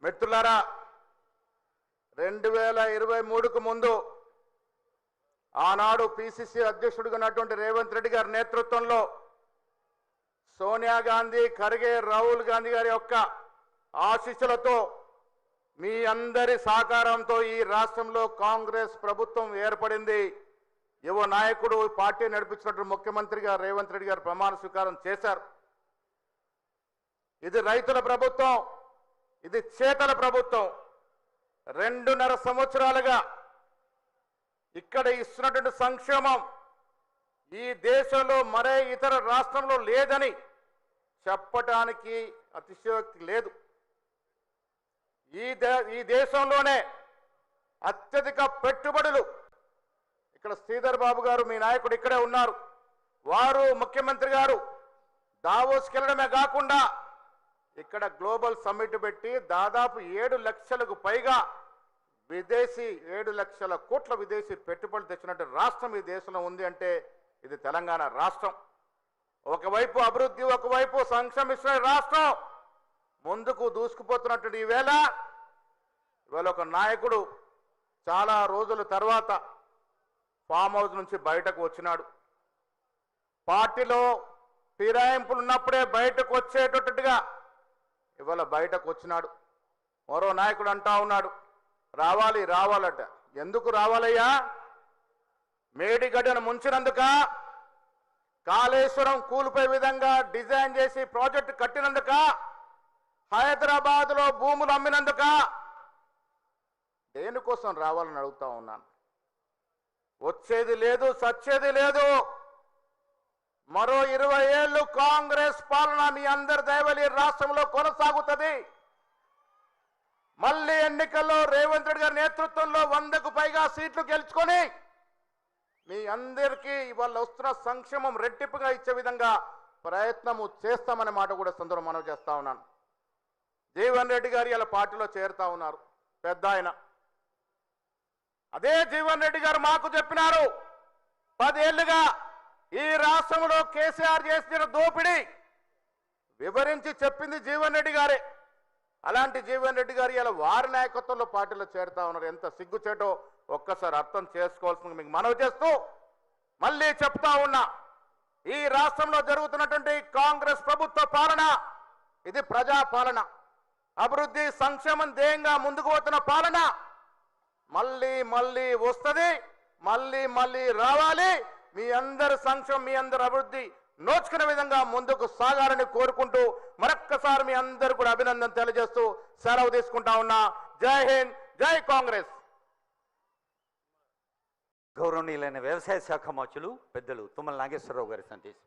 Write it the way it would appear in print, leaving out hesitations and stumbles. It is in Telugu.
మిత్రులారా 2023కు ముందు ఆనాడు పిసిసి అధ్యక్షుడిగా ఉన్నటువంటి రేవంత్ రెడ్డి గారి నేతృత్వంలో సోనియా గాంధీ, ఖర్గే, రాహుల్ గాంధీ గారి యొక్క ఆశీస్సులతో మీ అందరి సహకారంతో ఈ రాష్ట్రంలో కాంగ్రెస్ ప్రభుత్వం ఏర్పడింది. యువ నాయకుడు పార్టీ నడిపించినటువంటి ముఖ్యమంత్రిగా రేవంత్ రెడ్డి గారు ప్రమాణ స్వీకారం చేశారు. ఇది రైతుల ప్రభుత్వం, ఇది చేతల ప్రభుత్వం. 2.5 సంవత్సరాలుగా ఇక్కడ ఇస్తున్నటువంటి సంక్షేమం ఈ దేశంలో మరే ఇతర రాష్ట్రంలో లేదని చెప్పడానికి అతిశయోక్తి లేదు. ఈ దేశంలోనే అత్యధిక పెట్టుబడులు ఇక్కడ శ్రీధర్ బాబు గారు మీ నాయకుడు ఇక్కడే ఉన్నారు. వారు ముఖ్యమంత్రి గారు దావోస్కి వెళ్ళడమే కాకుండా ఇక్కడ గ్లోబల్ సమ్మిట్ పెట్టి దాదాపు 7 లక్షలకు పైగా 7 లక్షల కోట్ల విదేశీ పెట్టుబడులు తెచ్చినట్టు రాష్ట్రం ఈ దేశంలో ఉంది అంటే ఇది తెలంగాణ రాష్ట్రం. ఒకవైపు అభివృద్ధి, ఒకవైపు సంక్షేమిస్తున్న రాష్ట్రం ముందుకు దూసుకుపోతున్నటువంటి ఇవాళ ఒక నాయకుడు చాలా రోజుల తర్వాత ఫామ్ హౌస్ నుంచి బయటకు వచ్చినాడు. పార్టీలో ఫిరాయింపులు ఉన్నప్పుడే బయటకు వచ్చేటట్టుగా ఇవాళ బయటకు వచ్చినాడు. మరో నాయకుడు అంటా ఉన్నాడు, రావాలట. ఎందుకు రావాలయ్యా? మేడిగడ్డను ముంచినందుక, కాళేశ్వరం కూలిపోయే విధంగా డిజైన్ చేసి ప్రాజెక్టు కట్టినందుక, హైదరాబాద్లో భూములు అమ్మినందుక, దేనికోసం రావాలని అడుగుతా ఉన్నాను. వచ్చేది లేదు, సచ్చేది లేదు. మరో 20 ఏళ్ళు కాంగ్రెస్ పాలన మీ అందరి దయవలి రాష్ట్రంలో కొనసాగుతుంది. మళ్ళీ ఎన్నికల్లో రేవంత్ రెడ్డి గారి నేతృత్వంలో 100కు పైగా సీట్లు గెలుచుకొని మీ అందరికీ ఇవాళ వస్తున్న సంక్షేమం రెట్టింపుగా ఇచ్చే విధంగా ప్రయత్నము చేస్తామనే మాట కూడా సందర్భంగా మనవి చేస్తా ఉన్నాను. జీవన్ రెడ్డి గారు ఇలా పార్టీలో చేరుతా ఉన్నారు, పెద్ద ఆయన. అదే జీవన్ రెడ్డి గారు మాకు చెప్పినారు, 10 ఏళ్లుగా ఈ రాష్ట్రంలో కేసీఆర్ చేసిన దోపిడీ వివరించి చెప్పింది జీవన్ రెడ్డి గారే. అలాంటి జీవన్ రెడ్డి గారు ఇలా వారి నాయకత్వంలో పార్టీలో చేరుతా ఉన్నారు. ఎంత సిగ్గుచేటో ఒక్కసారి అర్థం చేసుకోవాల్సింది మీకు మనవి చేస్తూ మళ్ళీ చెప్తా ఉన్నా, ఈ రాష్ట్రంలో జరుగుతున్నటువంటి కాంగ్రెస్ ప్రభుత్వ పాలన ఇది ప్రజా పాలన, అభివృద్ధి సంక్షేమం ధ్యేయంగా ముందుకు పోతున్న పాలన. మళ్ళీ వస్తుంది, మళ్ళీ రావాలి. మీ అందరి సంక్షేమం, మీ అందరి అభివృద్ధి నోచుకునే విధంగా ముందుకు సాగాలని కోరుకుంటూ మరొక్కసారి మీ అందరూ కూడా అభినందన తెలియజేస్తూ సెలవు తీసుకుంటా ఉన్నా. జై హింద్, జై కాంగ్రెస్. గౌరవనీయులైన వ్యవసాయ శాఖ మంత్రులు పెద్దలు తుమ్మల నాగేశ్వరరావు గారి సందేశం.